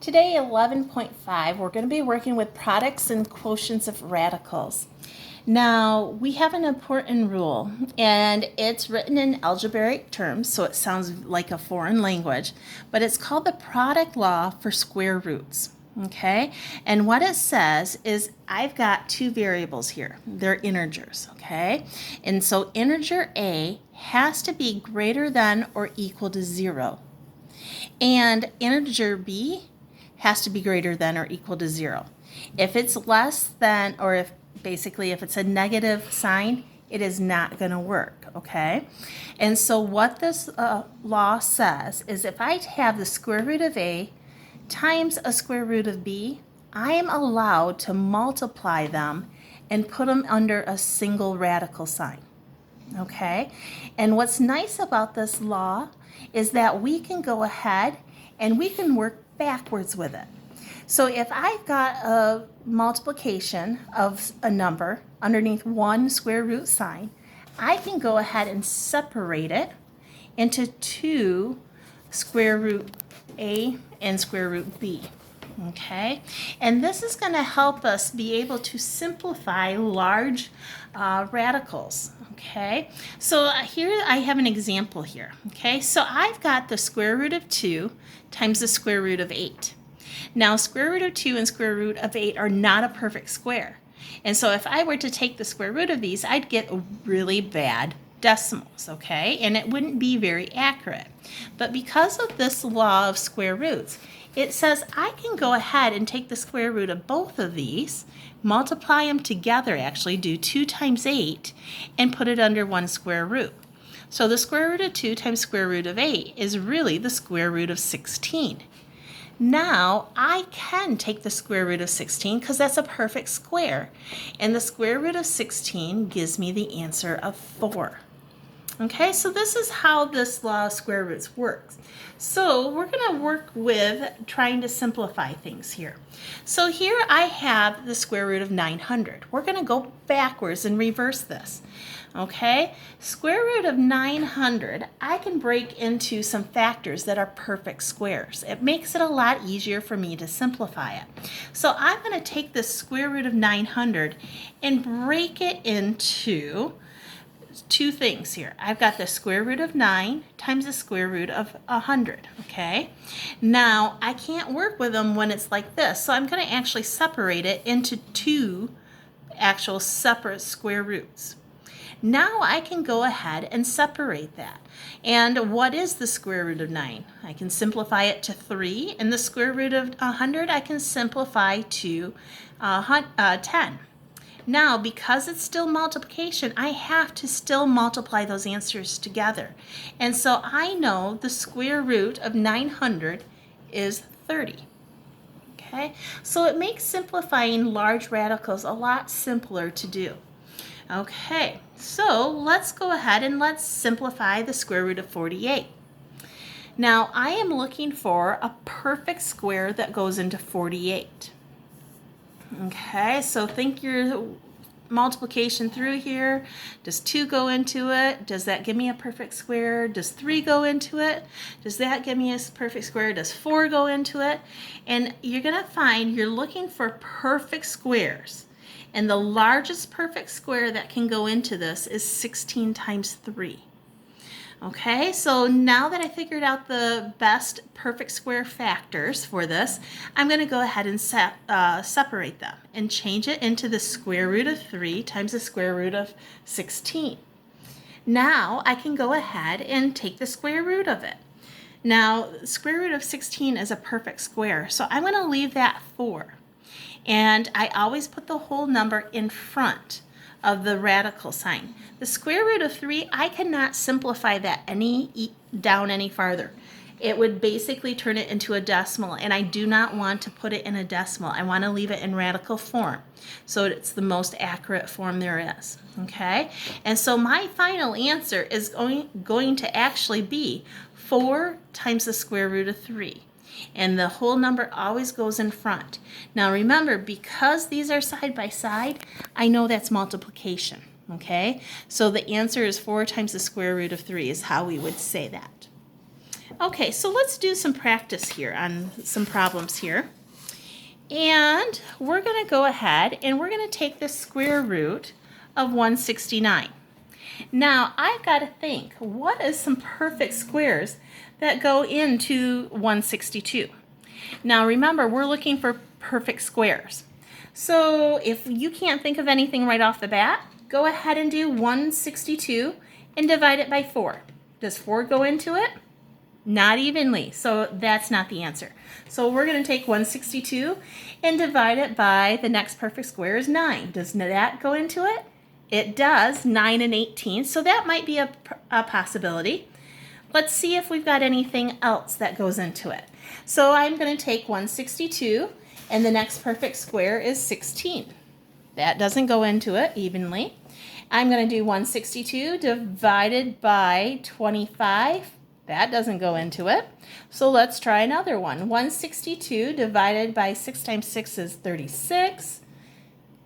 Today, 11.5, we're going to be working with products and quotients of radicals. Now, we have an important rule, and it's written in algebraic terms, so it sounds like a foreign language, but it's called the product law for square roots. Okay, and what it says is I've got two variables here. They're integers, okay? And so integer A has to be greater than or equal to 0. And integer B has to be greater than or equal to 0. If it's less than, or if it's a negative sign, it is not going to work, okay? And so what this law says is if I have the square root of A times a square root of B, I am allowed to multiply them and put them under a single radical sign, okay? And what's nice about this law is that we can go ahead and we can work backwards with it. So if I've got a multiplication of a number underneath one square root sign, I can go ahead and separate it into two square root A and square root B. Okay, and this is going to help us be able to simplify large radicals. Okay, so here I have an example here. Okay, so I've got the square root of 2 times the square root of 8. Now, square root of 2 and square root of 8 are not a perfect square. And so if I were to take the square root of these, I'd get really bad decimals, okay? And it wouldn't be very accurate. But because of this law of square roots, it says I can go ahead and take the square root of both of these, multiply them together, actually do 2 times 8, and put it under one square root. So the square root of 2 times square root of 8 is really the square root of 16. Now I can take the square root of 16 because that's a perfect square. And the square root of 16 gives me the answer of 4. Okay, so this is how this law of square roots works. So we're going to work with trying to simplify things here. So here I have the square root of 900. We're going to go backwards and reverse this. Okay, square root of 900, I can break into some factors that are perfect squares. It makes it a lot easier for me to simplify it. So I'm going to take the square root of 900 and break it into two things here. I've got the square root of 9 times the square root of 100, okay? Now, I can't work with them when it's like this, so I'm going to actually separate it into two actual separate square roots. Now I can go ahead and separate that. And what is the square root of 9? I can simplify it to 3, and the square root of 100 I can simplify to 10. Now, because it's still multiplication, I have to still multiply those answers together. And so I know the square root of 900 is 30. Okay? So it makes simplifying large radicals a lot simpler to do. Okay, so let's go ahead and let's simplify the square root of 48. Now, I am looking for a perfect square that goes into 48. Okay, so think your multiplication through here. Does 2 go into it? Does that give me a perfect square? Does 3 go into it? Does that give me a perfect square? Does 4 go into it? And you're going to find you're looking for perfect squares. And the largest perfect square that can go into this is 16 times 3. Okay, so now that I figured out the best perfect square factors for this, I'm going to go ahead and separate them and change it into the square root of 3 times the square root of 16. Now I can go ahead and take the square root of it. Now, square root of 16 is a perfect square, so I'm going to leave that 4. And I always put the whole number in front of the radical sign. The square root of 3, I cannot simplify that down any farther. It would basically turn it into a decimal, and I do not want to put it in a decimal. I want to leave it in radical form, so it's the most accurate form there is. Okay? And so my final answer is going to actually be 4 times the square root of 3. And the whole number always goes in front. Now remember, because these are side by side, I know that's multiplication, okay? So the answer is 4 times the square root of 3 is how we would say that. Okay, so let's do some practice here on some problems here. And we're going to go ahead and we're going to take the square root of 169. Now, I've got to think, what is some perfect squares that go into 162? Now, remember, we're looking for perfect squares. So if you can't think of anything right off the bat, go ahead and do 162 and divide it by 4. Does 4 go into it? Not evenly, so that's not the answer. So we're going to take 162 and divide it by the next perfect square is 9. Does that go into it? It does, 9 and 18, so that might be a possibility. Let's see if we've got anything else that goes into it. So I'm going to take 162 and the next perfect square is 16. That doesn't go into it evenly. I'm going to do 162 divided by 25. That doesn't go into it. So let's try another one. 162 divided by 6 times 6 is 36.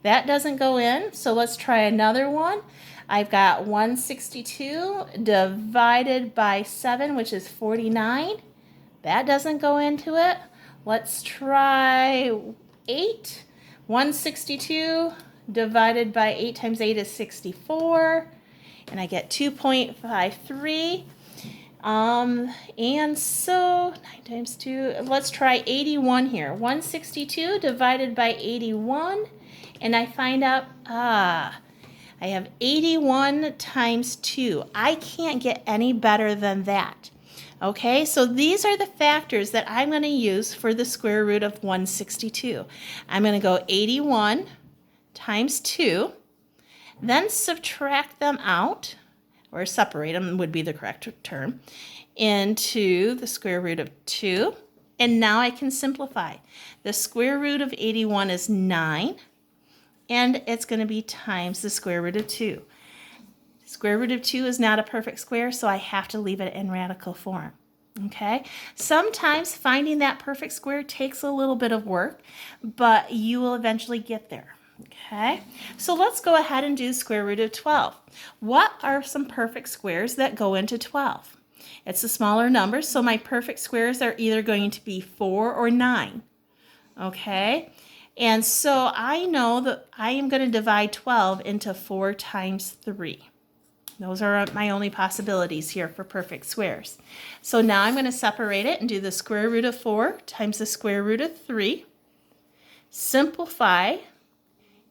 That doesn't go in. So let's try another one. I've got 162 divided by 7, which is 49. That doesn't go into it. Let's try 8. 162 divided by 8 times 8 is 64. And I get 2.53. And so 9 times 2, let's try 81 here. 162 divided by 81, and I find out, I have 81 times 2. I can't get any better than that. Okay, so these are the factors that I'm going to use for the square root of 162. I'm going to go 81 times 2, then subtract them out, or separate them would be the correct term, into the square root of 2. And now I can simplify. The square root of 81 is 9, and it's going to be times the square root of 2. The square root of 2 is not a perfect square, so I have to leave it in radical form. Okay? Sometimes finding that perfect square takes a little bit of work, but you will eventually get there. Okay, so let's go ahead and do square root of 12. What are some perfect squares that go into 12? It's a smaller number, so my perfect squares are either going to be 4 or 9. Okay, and so I know that I am going to divide 12 into 4 times 3. Those are my only possibilities here for perfect squares. So now I'm going to separate it and do the square root of 4 times the square root of 3. Simplify.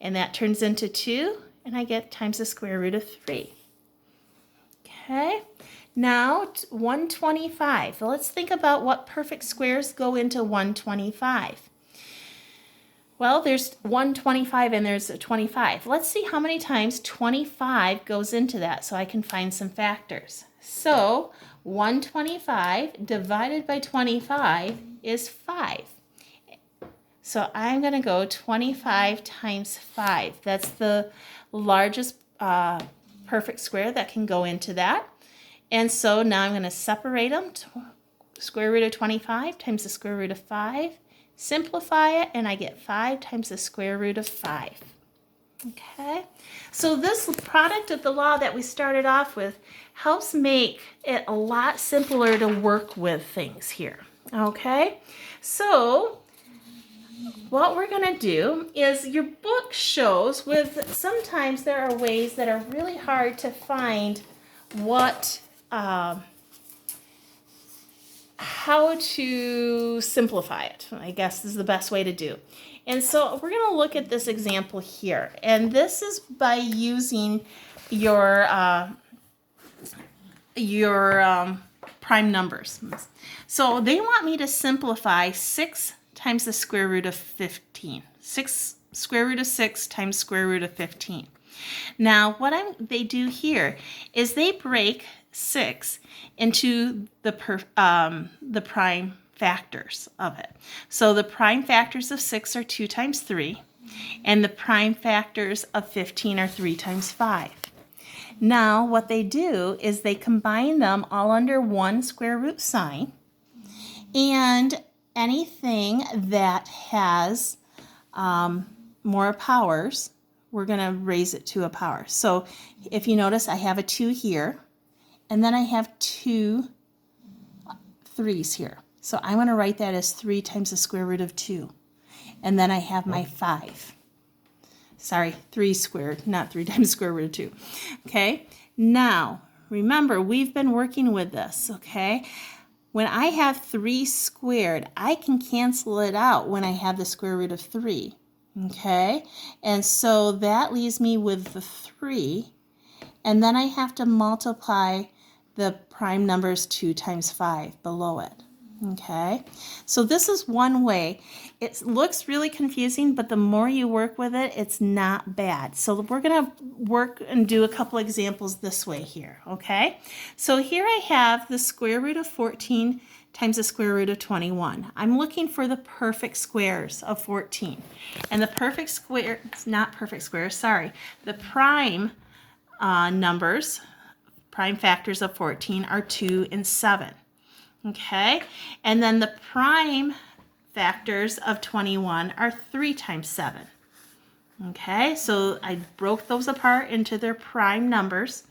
And that turns into 2, and I get times the square root of 3. Okay, now 125. Let's think about what perfect squares go into 125. Well, there's 125 and there's a 25. Let's see how many times 25 goes into that so I can find some factors. So 125 divided by 25 is 5. So I'm going to go 25 times 5. That's the largest perfect square that can go into that. And so now I'm going to separate them. Square root of 25 times the square root of 5. Simplify it, and I get 5 times the square root of 5. Okay, so this product of the law that we started off with helps make it a lot simpler to work with things here. Okay, so what we're going to do is your book shows with sometimes there are ways that are really hard to find what how to simplify it, I guess is the best way to do. And so we're going to look at this example here. And this is by using your prime numbers. So they want me to simplify 6 times the square root of 15. Square root of 6 times square root of 15. Now, what they do here is they break 6 into the prime factors of it. So the prime factors of 6 are 2 times 3, and the prime factors of 15 are 3 times 5. Now, what they do is they combine them all under one square root sign, and anything that has more powers, we're going to raise it to a power. So if you notice, I have a 2 here, and then I have 2 3's here. So I'm going to write that as 3 times the square root of 2. And then I have my 5. Sorry, 3 squared, not 3 times the square root of 2. Okay, now remember, we've been working with this, okay? When I have 3 squared, I can cancel it out when I have the square root of 3, okay? And so that leaves me with the 3, and then I have to multiply the prime numbers 2 times 5 below it, okay? So this is one way. It looks really confusing, but the more you work with it, it's not bad. So we're going to work and do a couple examples this way here, okay? So here I have the square root of 14 times the square root of 21. I'm looking for the perfect squares of 14. And the perfect square, it's not perfect squares, sorry. The prime numbers, prime factors of 14 are 2 and 7. Okay, and then the prime factors of 21 are 3 times 7. Okay, so I broke those apart into their prime numbers.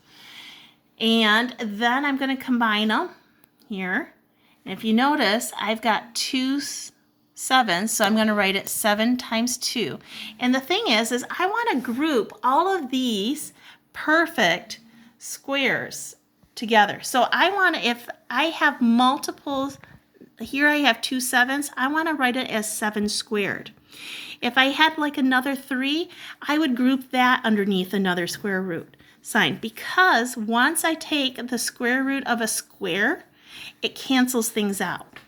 And then I'm going to combine them here. And if you notice, I've got 2 7s, so I'm going to write it 7 times 2. And the thing is I want to group all of these perfect squares together. So I want to, if I have multiples, here I have 2 7s, I want to write it as 7 squared. If I had like another 3, I would group that underneath another square root sign, because once I take the square root of a square, it cancels things out.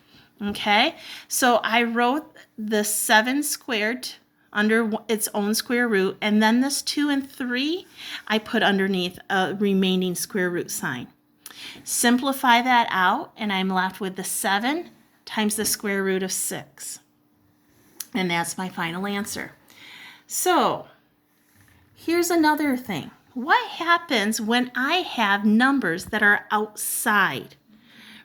Okay, so I wrote the 7 squared under its own square root, and then this 2 and 3 I put underneath a remaining square root sign. Simplify that out, and I'm left with the 7 times the square root of 6. And that's my final answer. So here's another thing. What happens when I have numbers that are outside?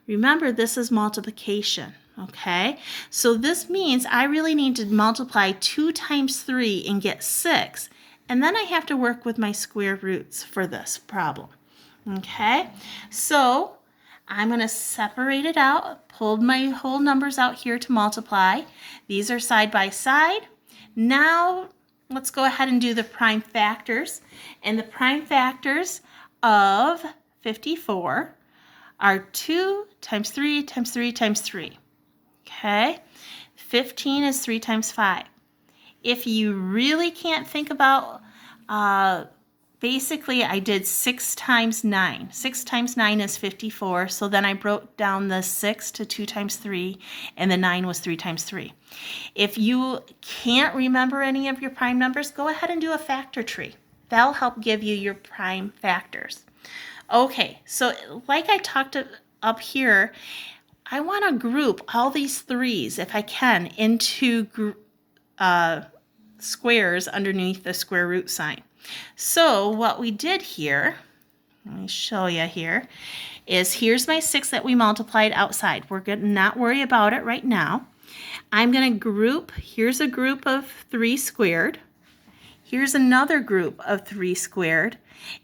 Remember, this is multiplication, okay? So this means I really need to multiply 2 times 3 and get 6. And then I have to work with my square roots for this problem. Okay, so I'm going to separate it out, pulled my whole numbers out here to multiply. These are side by side. Now let's go ahead and do the prime factors. And the prime factors of 54 are 2 times 3 times 3 times 3. Okay, 15 is 3 times 5. If you really can't think about basically, I did 6 times 9. 6 times 9 is 54. So then I broke down the 6 to 2 times 3, and the 9 was 3 times 3. If you can't remember any of your prime numbers, go ahead and do a factor tree. That'll help give you your prime factors. Okay, so like I talked up here, I want to group all these 3's, if I can, into squares underneath the square root sign. So what we did here, let me show you here, is here's my 6 that we multiplied outside. We're going to not worry about it right now. I'm going to group, here's a group of 3 squared. Here's another group of 3 squared.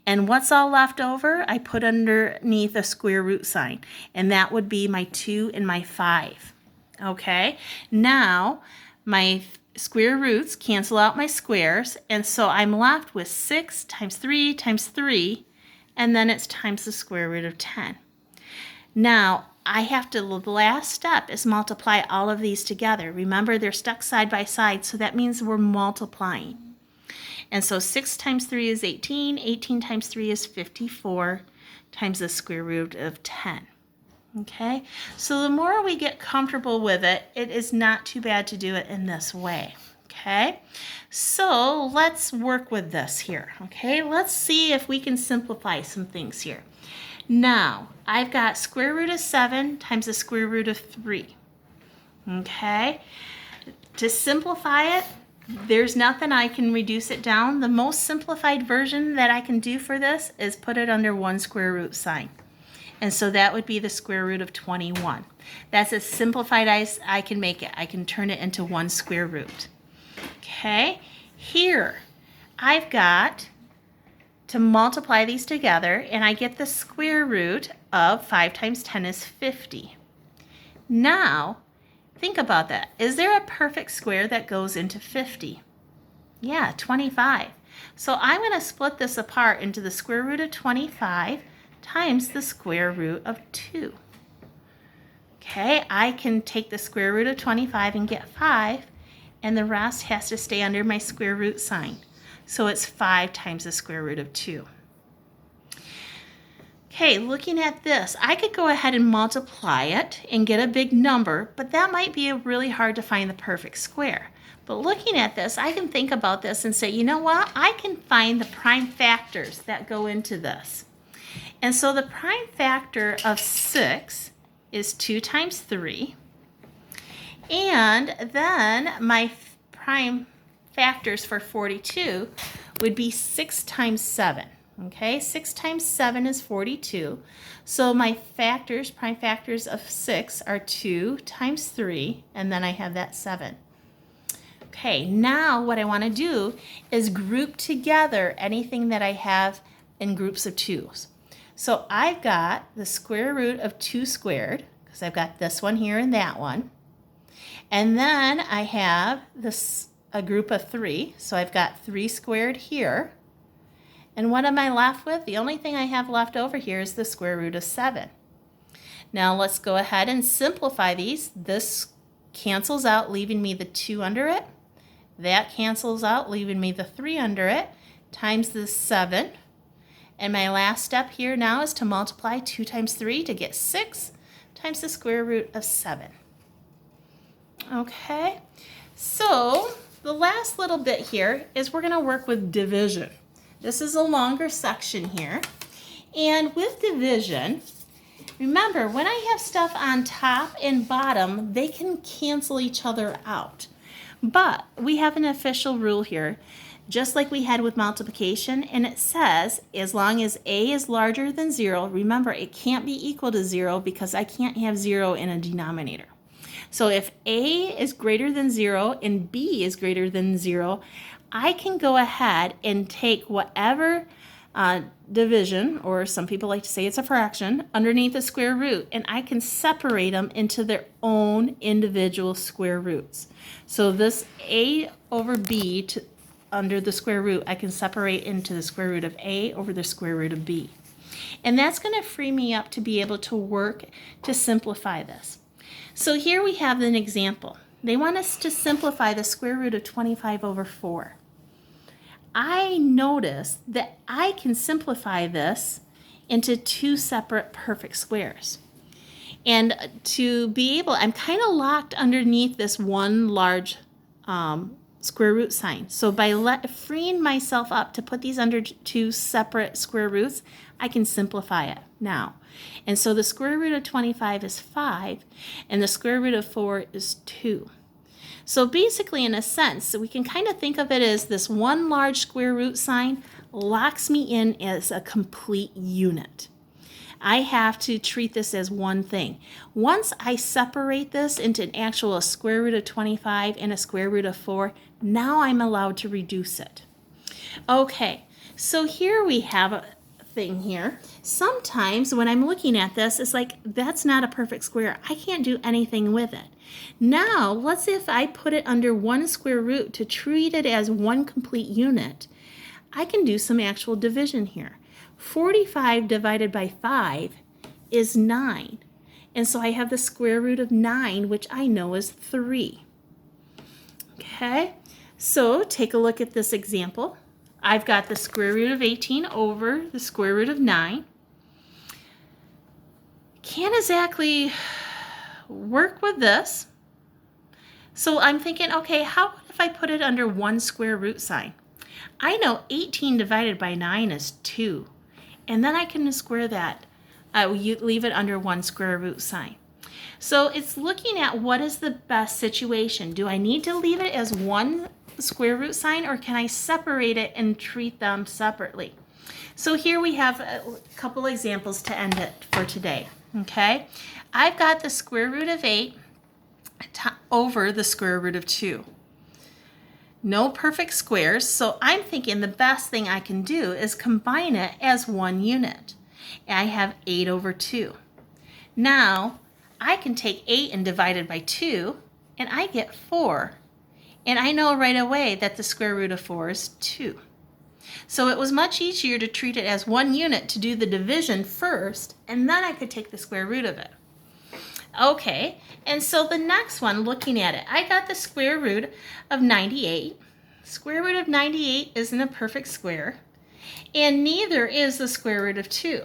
And what's all left over? I put underneath a square root sign. And that would be my 2 and my 5. Okay, now my square roots cancel out my squares, and so I'm left with 6 times 3 times 3, and then it's times the square root of 10. Now, I have to, the last step is multiply all of these together. Remember, they're stuck side by side, so that means we're multiplying. And so 6 times 3 is 18, 18 times 3 is 54, times the square root of 10. Okay, so the more we get comfortable with it, it is not too bad to do it in this way. Okay, so let's work with this here. Okay, let's see if we can simplify some things here. Now, I've got square root of 7 times the square root of 3. Okay, to simplify it, there's nothing I can reduce it down. The most simplified version that I can do for this is put it under one square root sign. And so that would be the square root of 21. That's as simplified as I can make it. I can turn it into one square root. Okay, here I've got to multiply these together, and I get the square root of 5 times 10 is 50. Now, think about that. Is there a perfect square that goes into 50? Yeah, 25. So I'm going to split this apart into the square root of 25 times the square root of 2. Okay, I can take the square root of 25 and get 5, and the rest has to stay under my square root sign. So it's 5 times the square root of 2. Okay, looking at this, I could go ahead and multiply it and get a big number, but that might be really hard to find the perfect square. But looking at this, I can think about this and say, you know what? I can find the prime factors that go into this. And so the prime factor of 6 is 2 times 3. And then my prime factors for 42 would be 6 times 7. Okay, 6 times 7 is 42. So my factors, prime factors of 6 are 2 times 3, and then I have that 7. Okay, now what I want to do is group together anything that I have in groups of 2's. So I've got the square root of 2 squared, because I've got this one here and that one. And then I have a group of 3, so I've got 3 squared here. And what am I left with? The only thing I have left over here is the square root of 7. Now let's go ahead and simplify these. This cancels out, leaving me the 2 under it. That cancels out, leaving me the 3 under it, times the 7. And my last step here now is to multiply 2 times 3 to get 6 times the square root of 7. Okay, so the last little bit here is we're going to work with division. This is a longer section here. And with division, remember, when I have stuff on top and bottom, they can cancel each other out. But we have an official rule here, just like we had with multiplication, and it says as long as a is larger than 0, remember, it can't be equal to 0 because I can't have 0 in a denominator. So if a is greater than 0 and b is greater than 0, I can go ahead and take whatever division, or some people like to say it's a fraction, underneath the square root, and I can separate them into their own individual square roots. So this a over b under the square root, I can separate into the square root of a over the square root of b. And that's going to free me up to be able to work to simplify this. So here we have an example. They want us to simplify the square root of 25 over 4. I notice that I can simplify this into 2 separate perfect squares. And to be able, I'm kind of locked underneath this one large square root sign. So by freeing myself up to put these under 2 separate square roots, I can simplify it now. And so the square root of 25 is 5, and the square root of 4 is 2. So basically, in a sense, we can kind of think of it as this one large square root sign locks me in as a complete unit. I have to treat this as one thing. Once I separate this into an actual square root of 25 and a square root of 4, now I'm allowed to reduce it. Okay, so here we have a thing here. Sometimes when I'm looking at this, it's like, that's not a perfect square. I can't do anything with it. Now, let's say if I put it under one square root to treat it as one complete unit, I can do some actual division here. 45 divided by 5 is 9. And so I have the square root of 9, which I know is 3. Okay, so take a look at this example. I've got the square root of 18 over the square root of 9. Can't exactly work with this. So I'm thinking, okay, how if I put it under one square root sign? I know 18 divided by 9 is 2. And then I can square that. You leave it under one square root sign. So it's looking at what is the best situation. Do I need to leave it as one square root sign, or can I separate it and treat them separately? So here we have a couple examples to end it for today. Okay, I've got the square root of 8 over the square root of 2. No perfect squares, so I'm thinking the best thing I can do is combine it as one unit. I have 8 over 2. Now, I can take 8 and divide it by 2, and I get 4. And I know right away that the square root of 4 is 2. So it was much easier to treat it as one unit to do the division first, and then I could take the square root of it. Okay, and so the next one, looking at it, I got the square root of 98. Square root of 98 isn't a perfect square, and neither is the square root of 2.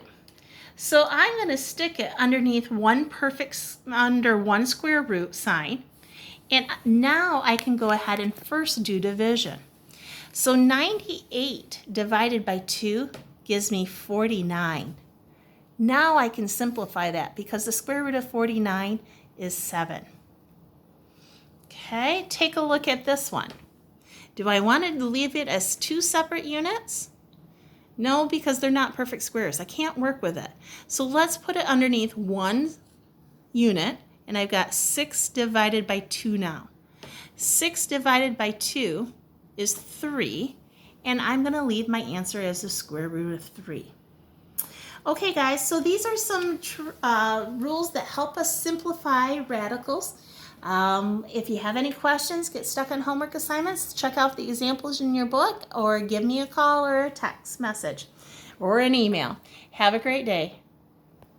So I'm going to stick it underneath under one square root sign, and now I can go ahead and first do division. So 98 divided by 2 gives me 49. Now I can simplify that because the square root of 49 is 7. Okay, take a look at this one. Do I want to leave it as 2 separate units? No, because they're not perfect squares. I can't work with it. So let's put it underneath one unit, and I've got 6 divided by 2 now. 6 divided by 2 is 3, and I'm going to leave my answer as the square root of 3. Okay guys, so these are some rules that help us simplify radicals. If you have any questions, get stuck on homework assignments, check out the examples in your book, or give me a call or a text message or an email. Have a great day.